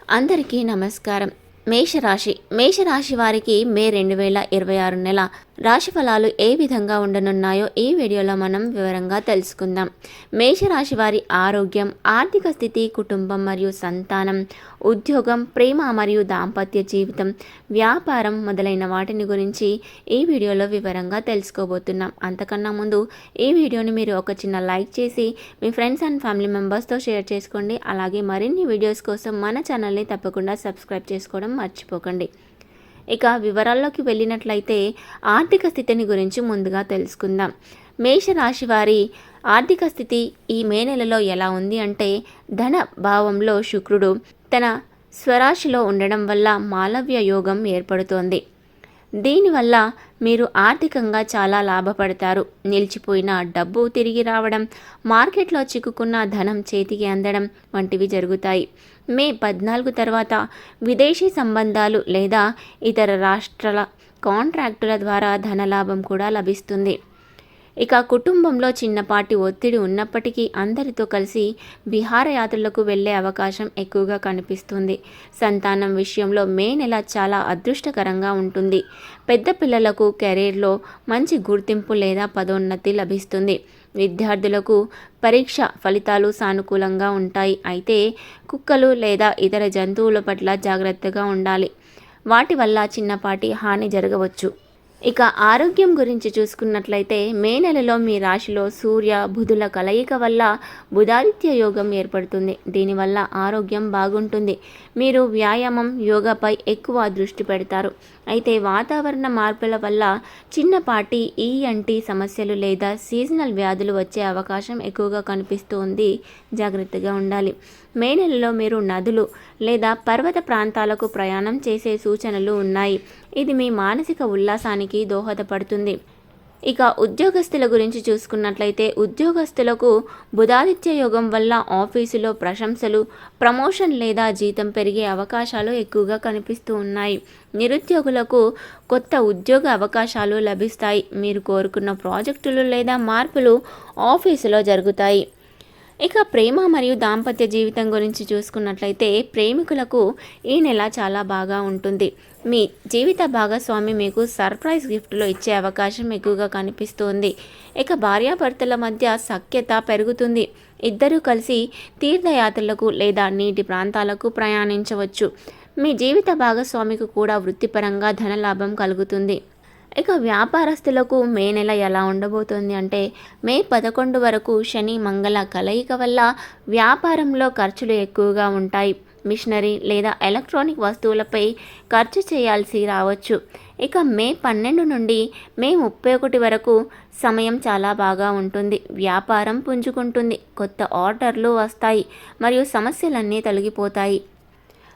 అందరికీ నమస్కారం. మేషరాశి వారికి మే 2026 నెల రాశి ఫలాలు ఏ విధంగా ఉండనున్నాయో ఈ వీడియోలో మనం వివరంగా తెలుసుకుందాం. మేషరాశి వారి ఆరోగ్యం, ఆర్థిక స్థితి, కుటుంబం మరియు సంతానం, ఉద్యోగం, ప్రేమ మరియు దాంపత్య జీవితం, వ్యాపారం మొదలైన వాటిని గురించి ఈ వీడియోలో వివరంగా తెలుసుకోబోతున్నాం. అంతకన్నా ముందు ఈ వీడియోని మీరు ఒక చిన్న లైక్ చేసి మీ ఫ్రెండ్స్ అండ్ ఫ్యామిలీ మెంబర్స్తో షేర్ చేసుకోండి. అలాగే మరిన్ని వీడియోస్ కోసం మన ఛానల్ని తప్పకుండా సబ్స్క్రైబ్ చేసుకోవడం మర్చిపోకండి. ఇక వివరాల్లోకి వెళ్ళినట్లయితే ఆర్థిక స్థితిని గురించి ముందుగా తెలుసుకుందాం. మేషరాశి వారి ఆర్థిక స్థితి ఈ మే నెలలో ఎలా ఉంది అంటే, ధన భావంలో శుక్రుడు తన స్వరాశిలో ఉండడం వల్ల మాలవ్య యోగం ఏర్పడుతోంది. దీనివల్ల మీరు ఆర్థికంగా చాలా లాభపడతారు. నిలిచిపోయిన డబ్బు తిరిగి రావడం, మార్కెట్లో చిక్కుకున్న ధనం చేతికి అందడం వంటివి జరుగుతాయి. మే 14 తర్వాత విదేశీ సంబంధాలు లేదా ఇతర రాష్ట్రాల కాంట్రాక్టుల ద్వారా ధనలాభం కూడా లభిస్తుంది. ఇక కుటుంబంలో చిన్నపాటి ఒత్తిడి ఉన్నప్పటికీ అందరితో కలిసి విహారయాత్రలకు వెళ్ళే అవకాశం ఎక్కువగా కనిపిస్తుంది. సంతానం విషయంలో మే నెల చాలా అదృష్టకరంగా ఉంటుంది. పెద్ద పిల్లలకు కెరీర్లో మంచి గుర్తింపు లేదా పదోన్నతి లభిస్తుంది. విద్యార్థులకు పరీక్ష ఫలితాలు సానుకూలంగా ఉంటాయి. అయితే కుక్కలు లేదా ఇతర జంతువుల పట్ల జాగ్రత్తగా ఉండాలి. వాటి వల్ల చిన్నపాటి హాని జరగవచ్చు. ఇక ఆరోగ్యం గురించి చూసుకున్నట్లయితే మే నెలలో మీ రాశిలో సూర్య బుధుల కలయిక వల్ల బుధాదిత్య యోగం ఏర్పడుతుంది. దీనివల్ల ఆరోగ్యం బాగుంటుంది. మీరు వ్యాయామం, యోగాపై ఎక్కువ దృష్టి పెడతారు. అయితే వాతావరణ మార్పుల వల్ల చిన్నపాటి ఈఎన్టీ సమస్యలు లేదా సీజనల్ వ్యాధులు వచ్చే అవకాశం ఎక్కువగా కనిపిస్తుంది. జాగ్రత్తగా ఉండాలి. మే నెలలో మీరు నదులు లేదా పర్వత ప్రాంతాలకు ప్రయాణం చేసే సూచనలు ఉన్నాయి. ఇది మీ మానసిక ఉల్లాసానికి దోహదపడుతుంది. ఇక ఉద్యోగస్తుల గురించి చూసుకున్నట్లయితే ఉద్యోగస్తులకు బుధాదిత్య యోగం వల్ల ఆఫీసులో ప్రశంసలు, ప్రమోషన్ లేదా జీతం పెరిగే అవకాశాలు ఎక్కువగా కనిపిస్తూ ఉన్నాయి. నిరుద్యోగులకు కొత్త ఉద్యోగ అవకాశాలు లభిస్తాయి. మీరు కోరుకున్న ప్రాజెక్టులు లేదా మార్పులు ఆఫీసులో జరుగుతాయి. ఇక ప్రేమ మరియు దాంపత్య జీవితం గురించి చూసుకున్నట్లయితే ప్రేమికులకు ఈ నెల చాలా బాగా ఉంటుంది. మీ జీవిత భాగస్వామి మీకు సర్ప్రైజ్ గిఫ్ట్లు ఇచ్చే అవకాశం ఎక్కువగా కనిపిస్తుంది. ఇక భార్యాభర్తల మధ్య సఖ్యత పెరుగుతుంది. ఇద్దరూ కలిసి తీర్థయాత్రలకు లేదా నీటి ప్రాంతాలకు ప్రయాణించవచ్చు. మీ జీవిత భాగస్వామికి కూడా వృత్తిపరంగా ధనలాభం కలుగుతుంది. ఇక వ్యాపారస్తులకు మే నెల ఎలా ఉండబోతోంది అంటే, మే 11 వరకు శని మంగళ కలయిక వల్ల వ్యాపారంలో ఖర్చులు ఎక్కువగా ఉంటాయి. మిషనరీ లేదా ఎలక్ట్రానిక్ వస్తువులపై ఖర్చు చేయాల్సి రావచ్చు. ఇక మే 12 నుండి మే 31 వరకు సమయం చాలా బాగా ఉంటుంది. వ్యాపారం పుంజుకుంటుంది. కొత్త ఆర్డర్లు వస్తాయి మరియు సమస్యలన్నీ తొలగిపోతాయి.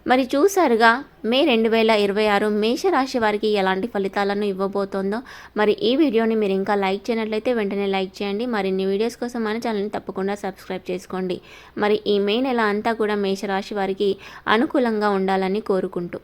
మరి చూసారుగా మే 2026 మేషరాశి వారికి ఎలాంటి ఫలితాలను ఇవ్వబోతోందో. మరి ఈ వీడియోని మీరు ఇంకా లైక్ చేయనట్లయితే వెంటనే లైక్ చేయండి. మరిన్ని వీడియోస్ కోసం మన ఛానల్ని తప్పకుండా సబ్స్క్రైబ్ చేసుకోండి. మరి ఈ మే నెల అంతా కూడా మేషరాశి వారికి అనుకూలంగా ఉండాలని కోరుకుంటూ